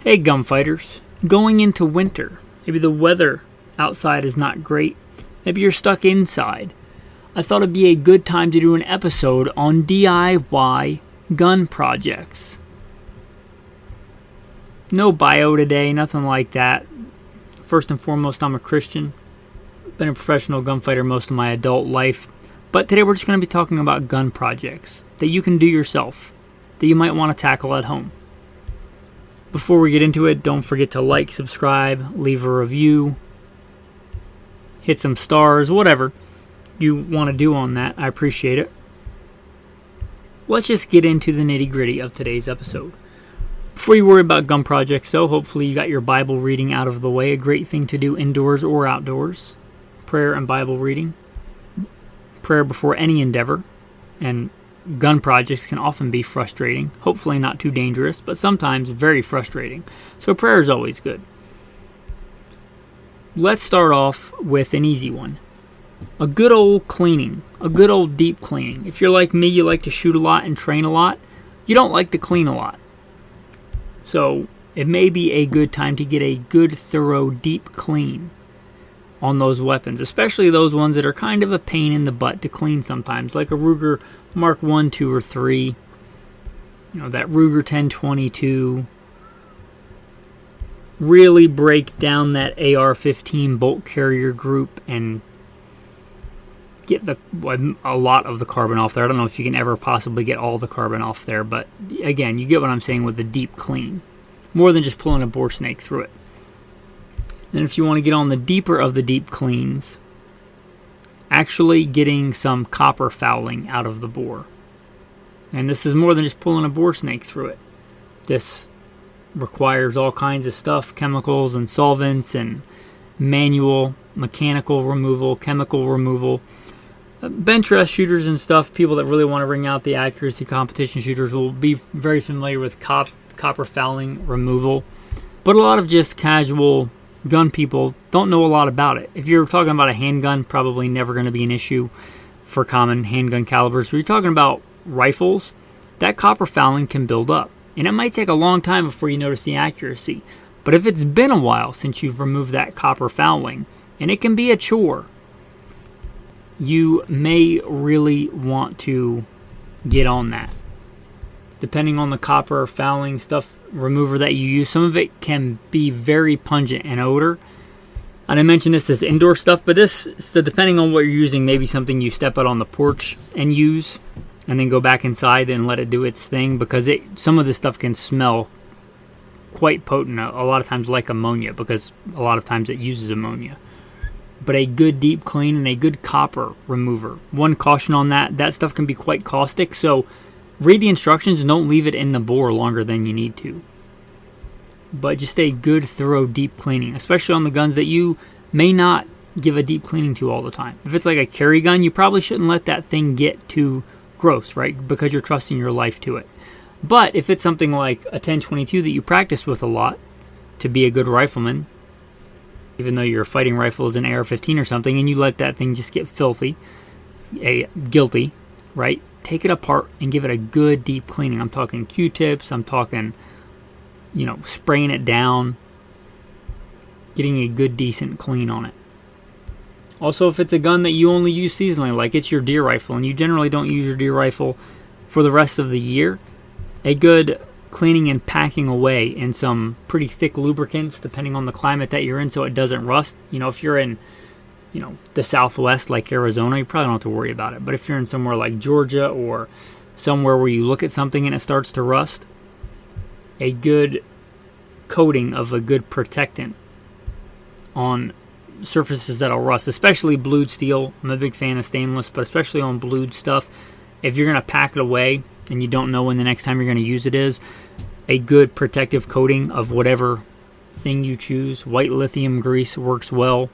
Hey gunfighters, going into winter, maybe the weather outside is not great, maybe you're stuck inside. I thought it'd be a good time to do an episode on DIY gun projects. No bio today, nothing like that. First and foremost, I'm a Christian. Been a professional gunfighter most of my adult life. But today we're just going to be talking about gun projects that you can do yourself, that you might want to tackle at home. Before we get into it, don't forget to like, subscribe, leave a review, hit some stars, whatever you want to do on that. I appreciate it. Let's just get into the nitty-gritty of today's episode. Before you worry about gun projects, though, hopefully you got your Bible reading out of the way. A great thing to do indoors or outdoors. Prayer and Bible reading. Prayer before any endeavor. And gun projects can often be frustrating. Hopefully not too dangerous, but sometimes very frustrating. So prayer is always good. Let's start off with an easy one. A good old cleaning. A good old deep cleaning. If you're like me, you like to shoot a lot and train a lot. You don't like to clean a lot. So it may be a good time to get a good, thorough, deep clean on those weapons, especially those ones that are kind of a pain in the butt to clean sometimes, like a Ruger Mark 1, 2, or 3, that Ruger 1022. Really break down that AR-15 bolt carrier group and get a lot of the carbon off there. I don't know if you can ever possibly get all the carbon off there, but again, you get what I'm saying with the deep clean. More than just pulling a bore snake through it. And if you want to get on the deeper of the deep cleans, actually getting some copper fouling out of the bore. And this is more than just pulling a bore snake through it. This requires all kinds of stuff, chemicals and solvents and manual, mechanical removal, chemical removal. Bench rest shooters and stuff, people that really want to wring out the accuracy, competition shooters will be very familiar with copper fouling removal. But a lot of just casual gun people don't know a lot about it. If you're talking about a handgun, probably never going to be an issue for common handgun calibers. But you're talking about rifles, that copper fouling can build up. And it might take a long time before you notice the accuracy. But if it's been a while since you've removed that copper fouling, and it can be a chore, you may really want to get on that. Depending on the copper fouling stuff remover that you use, some of it can be very pungent in odor. And I mentioned this as indoor stuff, but so depending on what you're using, maybe something you step out on the porch and use, and then go back inside and let it do its thing, because some of this stuff can smell quite potent, a lot of times like ammonia, because a lot of times it uses ammonia. But a good deep clean and a good copper remover. One caution on that stuff can be quite caustic, so read the instructions and don't leave it in the bore longer than you need to. But just a good, thorough, deep cleaning, especially on the guns that you may not give a deep cleaning to all the time. If it's like a carry gun, you probably shouldn't let that thing get too gross, right? Because you're trusting your life to it. But if it's something like a 1022 that you practice with a lot to be a good rifleman, even though your fighting rifle is an AR-15 or something, and you let that thing just get filthy, guilty, right? Take it apart and give it a good deep cleaning. I'm talking Q-tips, I'm talking, spraying it down, getting a good decent clean on it. Also, if it's a gun that you only use seasonally, like it's your deer rifle, and you generally don't use your deer rifle for the rest of the year, a good cleaning and packing away in some pretty thick lubricants, depending on the climate that you're in, so it doesn't rust. If you're in the Southwest, like Arizona, you probably don't have to worry about it. But if you're in somewhere like Georgia or somewhere where you look at something and it starts to rust, a good coating of a good protectant on surfaces that'll rust, especially blued steel. I'm a big fan of stainless, but especially on blued stuff. If you're going to pack it away and you don't know when the next time you're going to use it is, a good protective coating of whatever thing you choose. White lithium grease works well.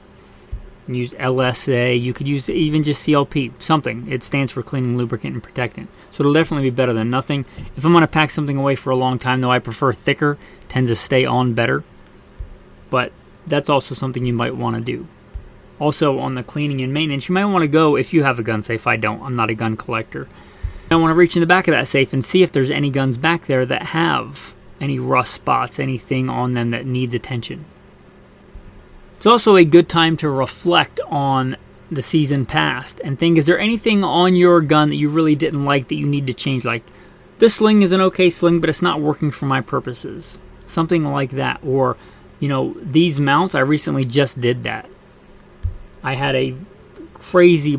You can use LSA, you could use even just CLP, something. It stands for cleaning, lubricant, and protectant. So it'll definitely be better than nothing. If I'm going to pack something away for a long time, though, I prefer thicker, tends to stay on better. But that's also something you might want to do. Also, on the cleaning and maintenance, you might want to go, if you have a gun safe. I don't. I'm not a gun collector. I want to reach in the back of that safe and see if there's any guns back there that have any rust spots, anything on them that needs attention. It's also a good time to reflect on the season past and think, is there anything on your gun that you really didn't like that you need to change? Like, this sling is an okay sling, but it's not working for my purposes. Something like that. Or, these mounts, I recently just did that. I had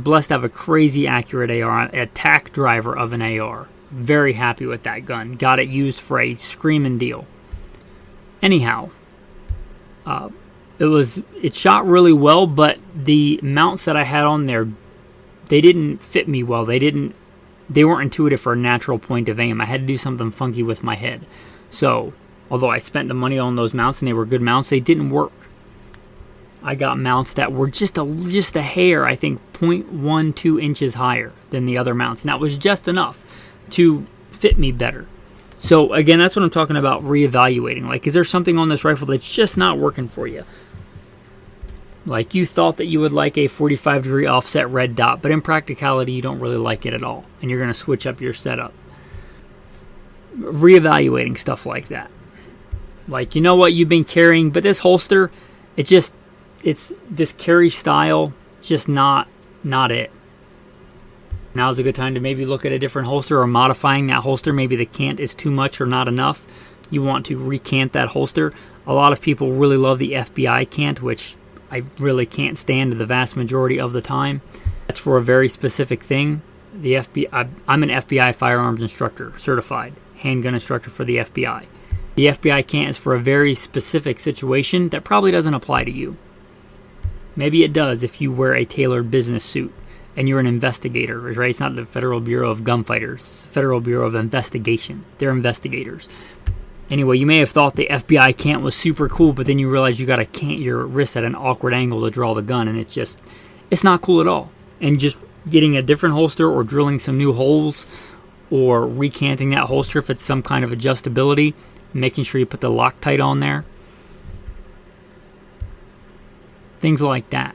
blessed to have a crazy accurate AR, a tack driver of an AR. Very happy with that gun. Got it used for a screaming deal. Anyhow, it shot really well, but the mounts that I had on there, they didn't fit me well. They weren't intuitive for a natural point of aim. I had to do something funky with my head. So, although I spent the money on those mounts and they were good mounts, they didn't work. I got mounts that were just a hair, I think 0.12 inches higher than the other mounts. And that was just enough to fit me better. So again, that's what I'm talking about, reevaluating. Like, is there something on this rifle that's just not working for you? Like, you thought that you would like a 45-degree offset red dot, but in practicality, you don't really like it at all. And you're going to switch up your setup. Reevaluating stuff like that. Like, you know what, you've been carrying, but this holster, it's this carry style, just not it. Now's a good time to maybe look at a different holster or modifying that holster. Maybe the cant is too much or not enough. You want to recant that holster. A lot of people really love the FBI cant, which I really can't stand the vast majority of the time. That's for a very specific thing. The FBI, I'm an FBI firearms instructor, certified handgun instructor for the FBI. The FBI cant is for a very specific situation that probably doesn't apply to you. Maybe it does if you wear a tailored business suit and you're an investigator, right? It's not the Federal Bureau of Gunfighters. It's the Federal Bureau of Investigation. They're investigators. Anyway, you may have thought the FBI cant was super cool, but then you realize you got to cant your wrist at an awkward angle to draw the gun, and it's not cool at all. And just getting a different holster or drilling some new holes or recanting that holster if it's some kind of adjustability, making sure you put the Loctite on there. Things like that.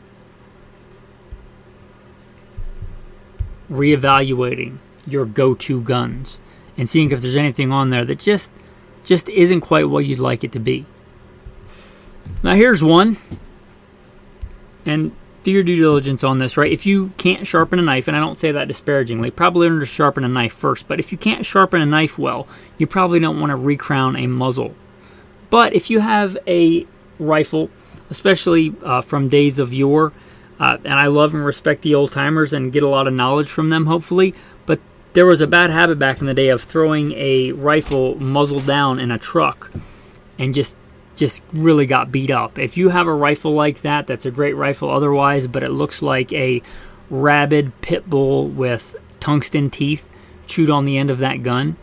Reevaluating your go-to guns and seeing if there's anything on there that just isn't quite what you'd like it to be. Now here's one, and do your due diligence on this, right? If you can't sharpen a knife, and I don't say that disparagingly, probably learn to sharpen a knife first, but if you can't sharpen a knife well, you probably don't want to recrown a muzzle. But if you have a rifle, especially from days of yore, and I love and respect the old timers and get a lot of knowledge from them, hopefully, but there was a bad habit back in the day of throwing a rifle muzzle down in a truck and just really got beat up. If you have a rifle like that, that's a great rifle otherwise, but it looks like a rabid pit bull with tungsten teeth chewed on the end of that gun.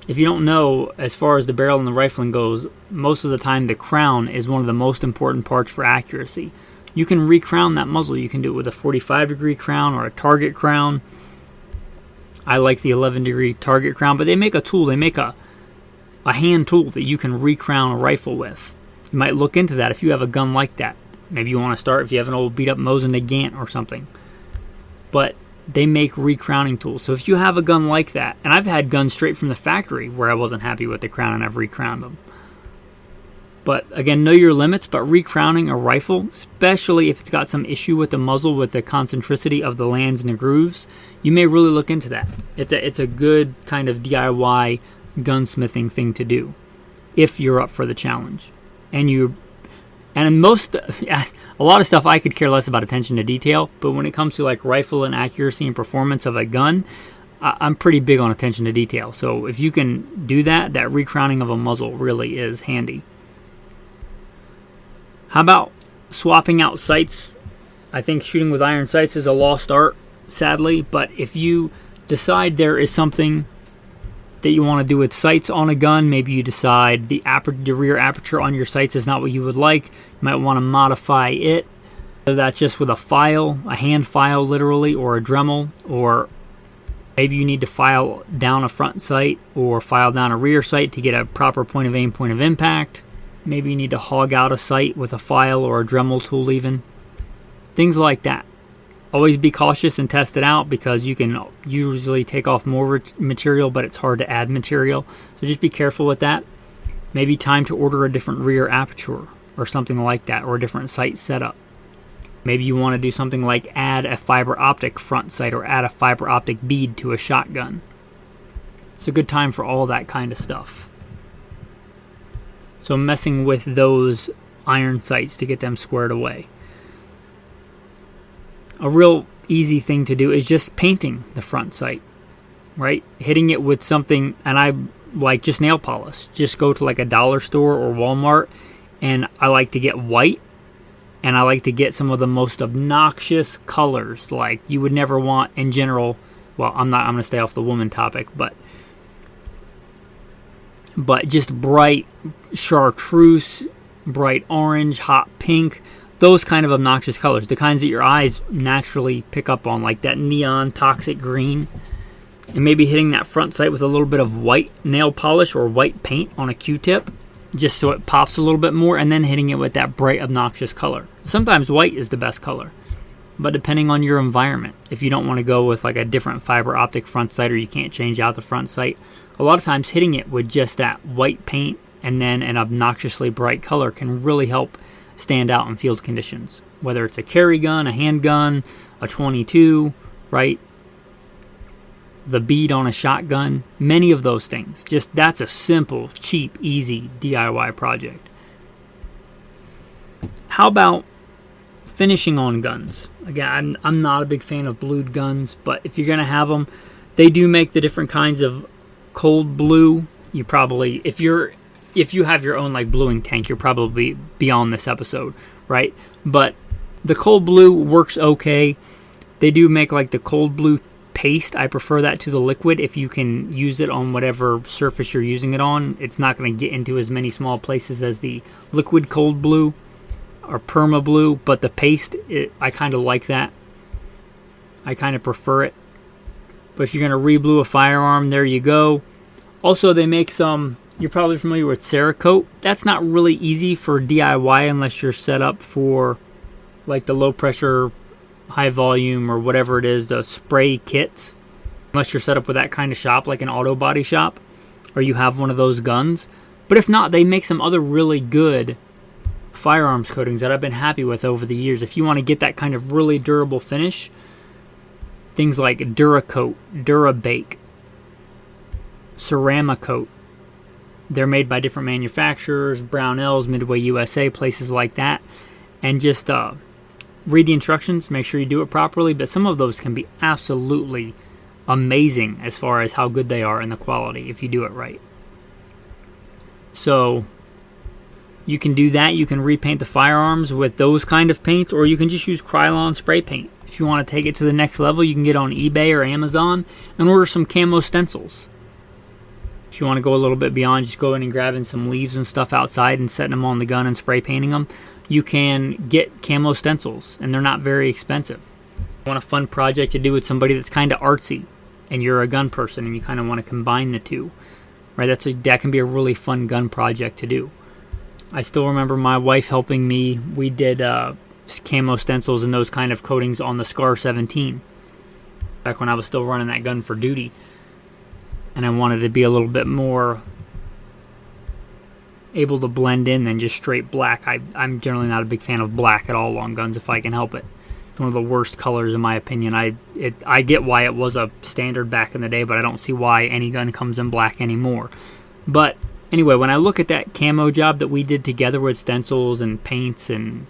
If you don't know, as far as the barrel and the rifling goes, most of the time the crown is one of the most important parts for accuracy. You can recrown that muzzle. You can do it with a 45-degree crown or a target crown. I like the 11-degree target crown, but they make a tool. They make a hand tool that you can recrown a rifle with. You might look into that if you have a gun like that. Maybe you want to start if you have an old beat-up Mosin Nagant or something. But they make recrowning tools. So if you have a gun like that, and I've had guns straight from the factory where I wasn't happy with the crown and I've recrowned them. But again, know your limits, but recrowning a rifle, especially if it's got some issue with the muzzle, with the concentricity of the lands and the grooves, you may really look into that. It's a good kind of DIY gunsmithing thing to do if you're up for the challenge. A lot of stuff I could care less about attention to detail, but when it comes to like rifle and accuracy and performance of a gun, I'm pretty big on attention to detail. So if you can do that recrowning of a muzzle really is handy. How about swapping out sights? I think shooting with iron sights is a lost art, sadly, but if you decide there is something that you want to do with sights on a gun, maybe you decide the rear aperture on your sights is not what you would like, you might want to modify it, whether that's just with a file, a hand file literally, or a Dremel, or maybe you need to file down a front sight or file down a rear sight to get a proper point of aim, point of impact. Maybe you need to hog out a sight with a file or a Dremel tool even. Things like that. Always be cautious and test it out, because you can usually take off more material, but it's hard to add material. So just be careful with that. Maybe time to order a different rear aperture or something like that, or a different sight setup. Maybe you want to do something like add a fiber optic front sight or add a fiber optic bead to a shotgun. It's a good time for all that kind of stuff. So messing with those iron sights to get them squared away. A real easy thing to do is just painting the front sight, right? Hitting it with something, and I like just nail polish. Just go to like a dollar store or Walmart, and I like to get white, and I like to get some of the most obnoxious colors, like you would never want in general. Well, I'm going to stay off the woman topic, but just bright chartreuse, bright orange, hot pink, those kind of obnoxious colors, the kinds that your eyes naturally pick up on, like that neon toxic green. And maybe hitting that front sight with a little bit of white nail polish or white paint on a Q-tip, just so it pops a little bit more, and then hitting it with that bright obnoxious color. Sometimes white is the best color, but depending on your environment, if you don't want to go with like a different fiber optic front sight, or you can't change out the front sight, a lot of times hitting it with just that white paint and then an obnoxiously bright color can really help stand out in field conditions. Whether it's a carry gun, a handgun, a 22, right? The bead on a shotgun, many of those things. Just that's a simple, cheap, easy DIY project. How about finishing on guns? Again, I'm not a big fan of blued guns, but if you're going to have them, they do make the different kinds of cold blue. You probably, if you have your own like bluing tank, you're probably beyond this episode, right? But the cold blue works okay. They do make like the cold blue paste. I prefer that to the liquid. If you can use it on whatever surface you're using it on, it's not going to get into as many small places as the liquid cold blue or perma blue, but the paste, I kind of like that. I kind of prefer it. But if you're going to re-blue a firearm, there you go. Also, they make some, you're probably familiar with Cerakote. That's not really easy for DIY unless you're set up for like the low pressure, high volume, or whatever it is, the spray kits. Unless you're set up with that kind of shop, like an auto body shop, or you have one of those guns. But if not, they make some other really good firearms coatings that I've been happy with over the years. If you want to get that kind of really durable finish, things like Duracoat, Durabake, Ceramacoat. They're made by different manufacturers, Brownells, Midway USA, places like that. And just read the instructions, make sure you do it properly. But some of those can be absolutely amazing as far as how good they are and the quality if you do it right. So you can do that. You can repaint the firearms with those kind of paints, or you can just use Krylon spray paint. If you want to take it to the next level, you can get on eBay or Amazon and order some camo stencils. If you want to go a little bit beyond just going and grabbing some leaves and stuff outside and setting them on the gun and spray painting them, you can get camo stencils, and they're not very expensive. You want a fun project to do with somebody that's kind of artsy, and you're a gun person, and you kind of want to combine the two, right? That can be a really fun gun project to do. I still remember my wife helping me. We did camo stencils and those kind of coatings on the Scar 17 back when I was still running that gun for duty, and I wanted to be a little bit more able to blend in than just straight black. I'm generally not a big fan of black at all on guns if I can help it. It's one of the worst colors in my opinion. I get why it was a standard back in the day, but I don't see why any gun comes in black anymore. But anyway, when I look at that camo job that we did together with stencils and paints and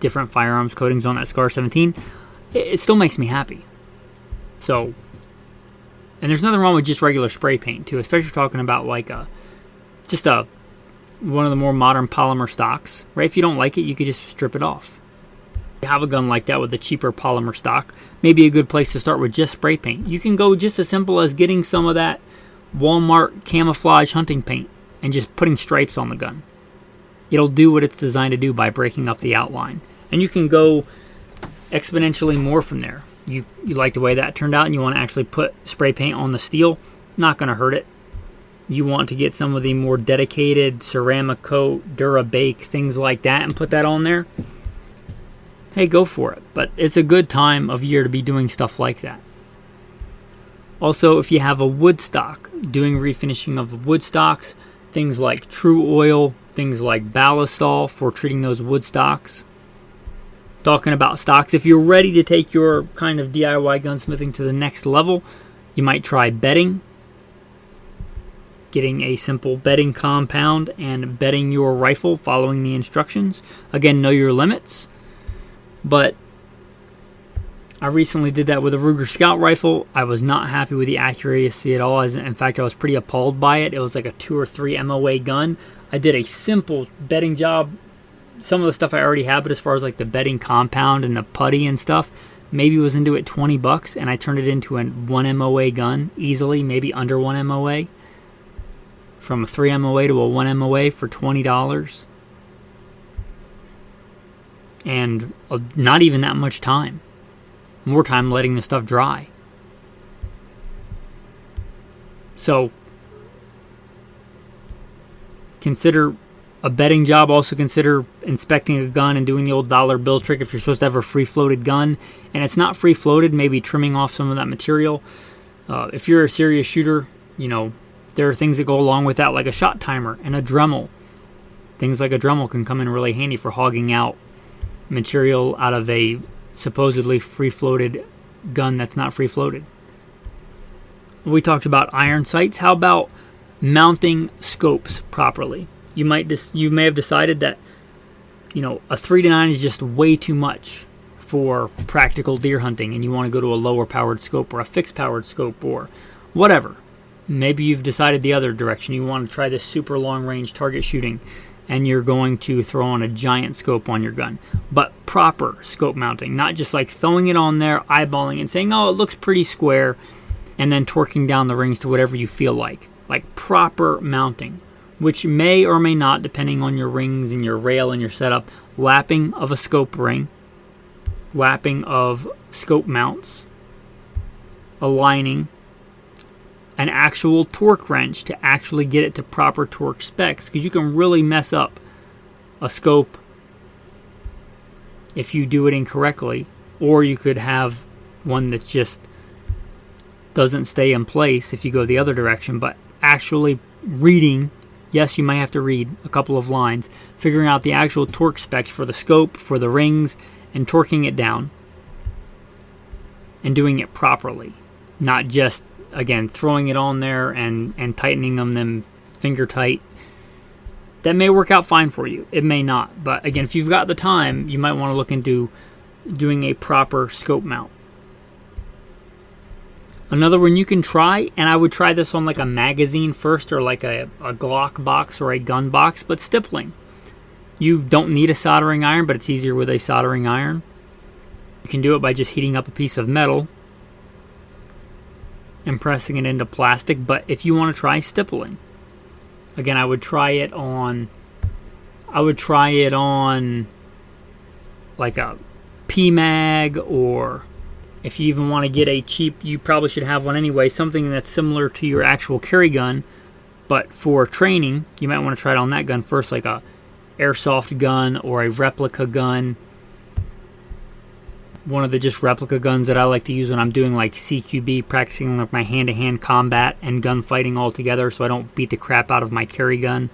different firearms coatings on that Scar 17, it still makes me happy. So, and there's nothing wrong with just regular spray paint too, especially if you're talking about like one of the more modern polymer stocks, right? If you don't like it, you could just strip it off. If you have a gun like that with a cheaper polymer stock, maybe a good place to start with just spray paint. You can go just as simple as getting some of that Walmart camouflage hunting paint and just putting stripes on the gun. It'll do what it's designed to do by breaking up the outline. And you can go exponentially more from there. You like the way that turned out and you want to actually put spray paint on the steel, not going to hurt it. You want to get some of the more dedicated Ceramacoat, Durabake, things like that, and put that on there. hey, go for it. But it's a good time of year to be doing stuff like that. Also, if you have a wood stock, doing refinishing of wood stocks, things like True Oil, things like Ballistol for treating those wood stocks. Talking about stocks, if you're ready to take your kind of DIY gunsmithing to the next level, you might try bedding. Getting a simple bedding compound and bedding your rifle, following the instructions. Again, know your limits. But I recently did that with a Ruger Scout rifle. I was not happy with the accuracy at all. In fact, I was pretty appalled by it. It was like a 2 or 3 MOA gun. I did a simple bedding job. Some of the stuff I already had, but as far as like the bedding compound and the putty and stuff, maybe was into it $20, and I turned it into a 1 MOA gun easily, maybe under 1 MOA. From a 3 MOA to a 1 MOA for $20. And not even that much time. More time letting the stuff dry. So, consider a bedding job. Also consider inspecting a gun and doing the old dollar bill trick if you're supposed to have a free-floated gun. And it's not free-floated, maybe trimming off some of that material. If you're a serious shooter, there are things that go along with that, like a shot timer and a Dremel. Things like a Dremel can come in really handy for hogging out material out of a supposedly free-floated gun that's not free-floated. We talked about iron sights. How about mounting scopes properly? You may have decided that a 3-9 is just way too much for practical deer hunting, and you want to go to a lower powered scope or a fixed powered scope or whatever. Maybe you've decided the other direction. You want to try this super long range target shooting, and you're going to throw on a giant scope on your gun. But proper scope mounting, not just like throwing it on there, eyeballing it, and saying, oh, it looks pretty square, and then torquing down the rings to whatever you feel like. Like proper mounting, which may or may not, depending on your rings and your rail and your setup, lapping of a scope ring, lapping of scope mounts, aligning, an actual torque wrench to actually get it to proper torque specs, because you can really mess up a scope if you do it incorrectly, or you could have one that just doesn't stay in place if you go the other direction. But actually reading, yes, you might have to read a couple of lines, figuring out the actual torque specs for the scope, for the rings, and torquing it down and doing it properly, not just again throwing it on there and tightening them finger tight. That may work out fine for you, it may not, but again, if you've got the time, you might want to look into doing a proper scope mount. Another one you can try, and I would try this on like a magazine first, or like a Glock box or a gun box, but stippling. You don't need a soldering iron, but it's easier with a soldering iron. You can do it by just heating up a piece of metal and pressing it into plastic. But if you want to try stippling, again, I would try it on like a P-Mag, or if you even want to get a cheap, you probably should have one anyway, something that's similar to your actual carry gun, but for training, you might want to try it on that gun first, like a airsoft gun or a replica gun. One of the just replica guns that I like to use when I'm doing like CQB, practicing like my hand-to-hand combat and gunfighting all together, so I don't beat the crap out of my carry gun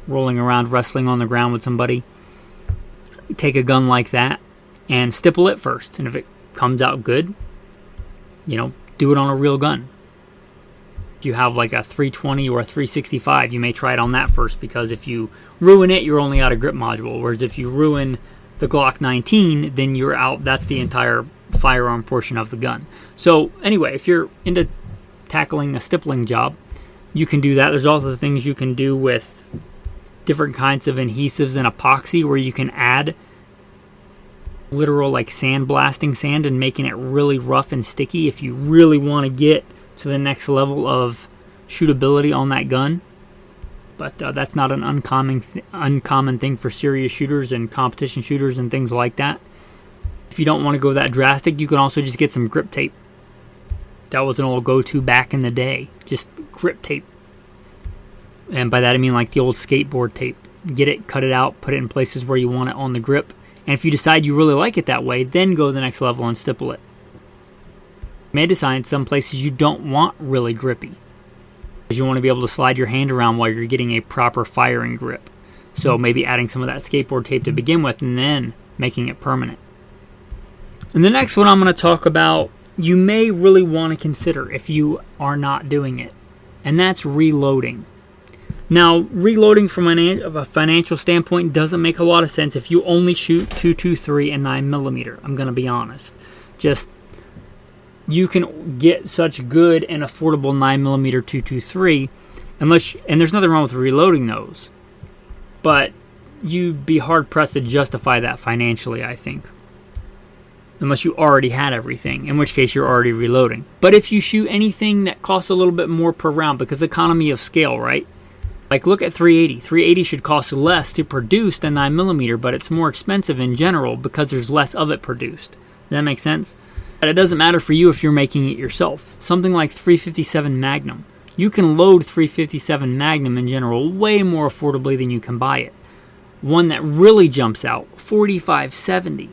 rolling around wrestling on the ground with somebody. Take a gun like that and stipple it first, and if it comes out good, do it on a real gun. If you have like a 320 or a 365, you may try it on that first, because if you ruin it, you're only out of grip module, whereas if you ruin the Glock 19, then you're out. That's the entire firearm portion of the gun. So anyway, if you're into tackling a stippling job, you can do that. There's also things you can do with different kinds of adhesives and epoxy, where you can add literal like sandblasting sand and making it really rough and sticky if you really want to get to the next level of shootability on that gun. But that's not an uncommon thing for serious shooters and competition shooters and things like that. If you don't want to go that drastic, you can also just get some grip tape. That was an old go-to back in the day, just grip tape. And by that I mean like the old skateboard tape. Get it, cut it out, put it in places where you want it on the grip, And if you decide you really like it that way, then go to the next level and stipple it. You may decide some places you don't want really grippy, because you want to be able to slide your hand around while you're getting a proper firing grip. So maybe adding some of that skateboard tape to begin with and then making it permanent. And the next one I'm going to talk about, you may really want to consider if you are not doing it, and that's reloading. Now, reloading from a financial standpoint doesn't make a lot of sense if you only shoot .223 and 9mm. I'm going to be honest. Just, you can get such good and affordable 9mm .223, and there's nothing wrong with reloading those, but you'd be hard pressed to justify that financially, I think. Unless you already had everything, in which case you're already reloading. But if you shoot anything that costs a little bit more per round, because economy of scale, right? Like look at 380. 380 should cost less to produce than 9mm, but it's more expensive in general because there's less of it produced. Does that make sense? But it doesn't matter for you if you're making it yourself. Something like 357 Magnum. You can load 357 Magnum in general way more affordably than you can buy it. One that really jumps out, 4570.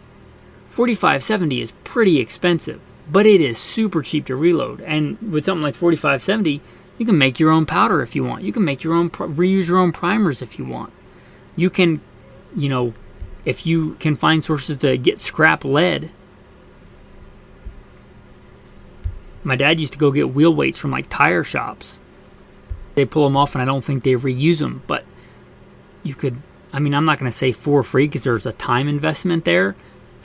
4570 is pretty expensive, but it is super cheap to reload. And with something like 4570, you can make your own powder if you want. You can make your own, reuse your own primers if you want. You can, if you can find sources to get scrap lead. My dad used to go get wheel weights from like tire shops. They pull them off and I don't think they reuse them, but you could, I'm not going to say for free because there's a time investment there.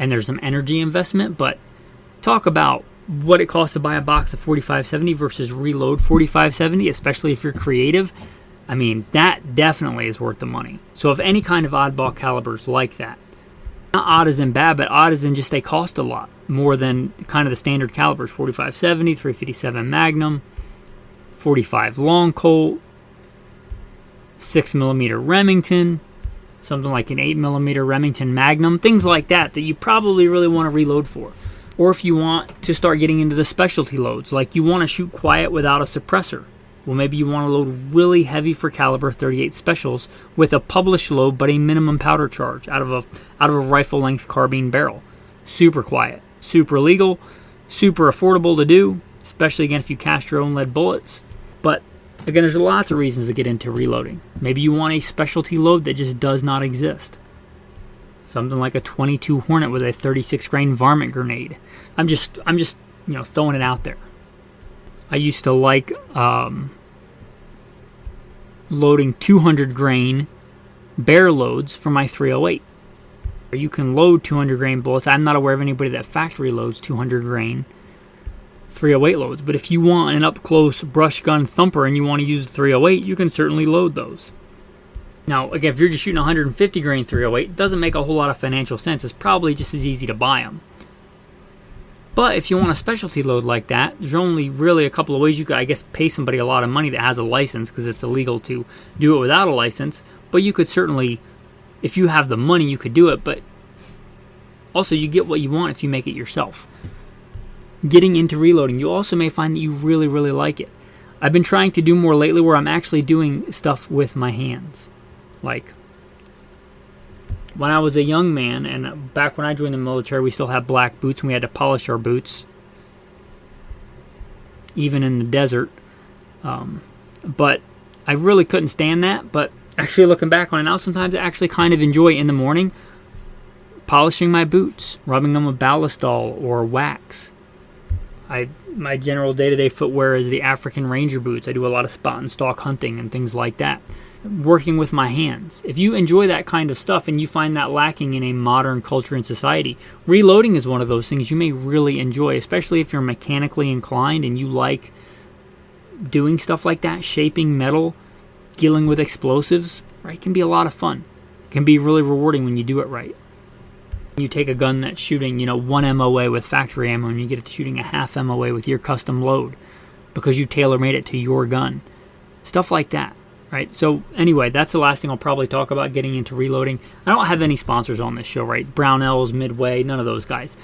And there's some energy investment, but talk about what it costs to buy a box of 4570 versus reload 4570, especially if you're creative. That definitely is worth the money. So if any kind of oddball calibers like that, not odd as in bad, but odd as in just they cost a lot more than kind of the standard calibers, 4570, 357 Magnum, 45 Long Colt, 6mm Remington, something like an 8mm Remington Magnum, things like that you probably really want to reload for. Or if you want to start getting into the specialty loads, like you want to shoot quiet without a suppressor. Well, maybe you want to load really heavy for caliber 38 specials with a published load but a minimum powder charge out of a rifle length carbine barrel. Super quiet, super legal, super affordable to do, especially again if you cast your own lead bullets. But again, there's lots of reasons to get into reloading. Maybe you want a specialty load that just does not exist. Something like a 22 Hornet with a 36 grain varmint grenade. I'm just throwing it out there. I used to like loading 200 grain bear loads for my 308. You can load 200 grain bullets. I'm not aware of anybody that factory loads 200 grain 308 loads, but if you want an up-close brush gun thumper and you want to use a 308, you can certainly load those. Now, again, if you're just shooting 150 grain 308, it doesn't make a whole lot of financial sense. It's probably just as easy to buy them. But if you want a specialty load like that, there's only really a couple of ways you could, I guess, pay somebody a lot of money that has a license, because it's illegal to do it without a license. But you could certainly, if you have the money, you could do it. But also, you get what you want if you make it yourself. Getting into reloading, you also may find that you really, really like it. I've been trying to do more lately where I'm actually doing stuff with my hands. Like, when I was a young man, and back when I joined the military, we still had black boots, and we had to polish our boots, even in the desert. But I really couldn't stand that. But actually looking back on it now, sometimes I actually kind of enjoy in the morning polishing my boots, rubbing them with ballistol or wax. My general day-to-day footwear is the African Ranger boots. I do a lot of spot and stalk hunting and things like that. Working with my hands. If you enjoy that kind of stuff and you find that lacking in a modern culture and society, reloading is one of those things you may really enjoy, especially if you're mechanically inclined and you like doing stuff like that, shaping metal, dealing with explosives. Right? It can be a lot of fun. It can be really rewarding when you do it right. You take a gun that's shooting, 1 MOA with factory ammo, and you get it to shooting a half MOA with your custom load because you tailor-made it to your gun. Stuff like that, right? So anyway, that's the last thing I'll probably talk about getting into reloading. I don't have any sponsors on this show, right? Brownells, Midway, none of those guys.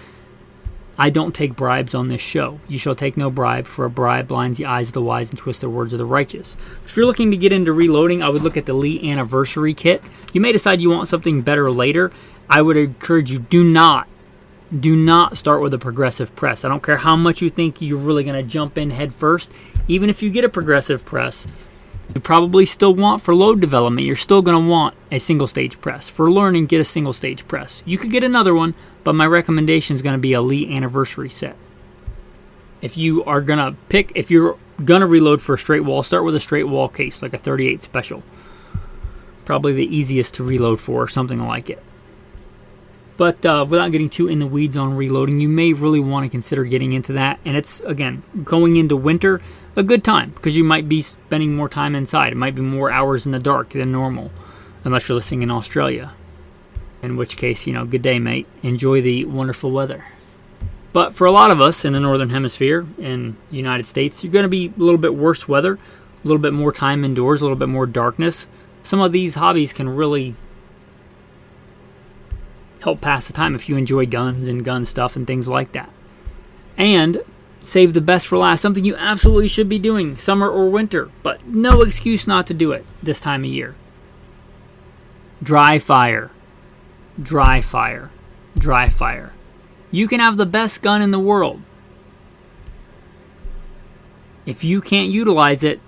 I don't take bribes on this show. You shall take no bribe, for a bribe blinds the eyes of the wise and twists the words of the righteous. If you're looking to get into reloading, I would look at the Lee Anniversary Kit. You may decide you want something better later. I would encourage you, do not start with a progressive press. I don't care how much you think you're really going to jump in head first. Even if you get a progressive press, you probably still want, for load development, you're still going to want a single stage press. For learning, get a single stage press. You could get another one, but my recommendation is going to be a Lee Anniversary set. If you're going to reload for a straight wall, start with a straight wall case, like a 38 Special. Probably the easiest to reload for, or something like it. But without getting too in the weeds on reloading, you may really want to consider getting into that. And it's, again, going into winter, a good time, because you might be spending more time inside. It might be more hours in the dark than normal, unless you're listening in Australia. In which case, good day, mate. Enjoy the wonderful weather. But for a lot of us in the Northern Hemisphere, in the United States, you're going to be a little bit worse weather, a little bit more time indoors, a little bit more darkness. Some of these hobbies can really help pass the time if you enjoy guns and gun stuff and things like that. And save the best for last, something you absolutely should be doing, summer or winter, but no excuse not to do it this time of year. Dry fire. Dry fire. Dry fire. You can have the best gun in the world. If you can't utilize it,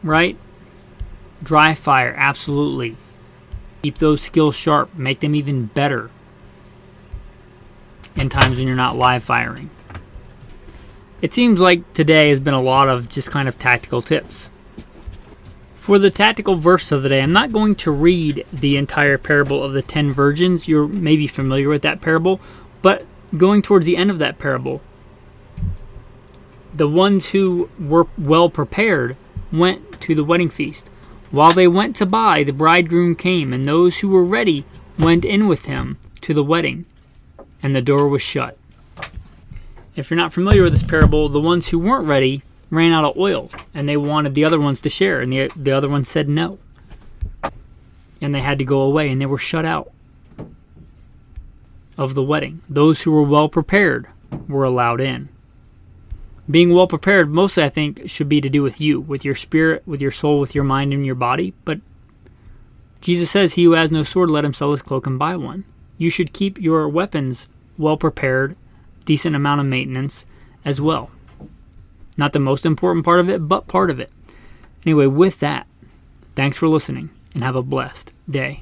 right? Dry fire, absolutely. Keep those skills sharp. Make them even better in times when you're not live firing. It seems like today has been a lot of just kind of tactical tips. For the tactical verse of the day, I'm not going to read the entire parable of the 10 virgins. You're maybe familiar with that parable, but going towards the end of that parable, the ones who were well prepared went to the wedding feast. While they went to buy, the bridegroom came, and those who were ready went in with him to the wedding, and the door was shut. If you're not familiar with this parable, the ones who weren't ready ran out of oil, and they wanted the other ones to share, and the other ones said no. And they had to go away, and they were shut out of the wedding. Those who were well prepared were allowed in. Being well prepared, mostly I think, should be to do with you, with your spirit, with your soul, with your mind, and your body. But Jesus says, he who has no sword, let him sell his cloak and buy one. You should keep your weapons well prepared, decent amount of maintenance as well. Not the most important part of it, but part of it. Anyway, with that, thanks for listening, and have a blessed day.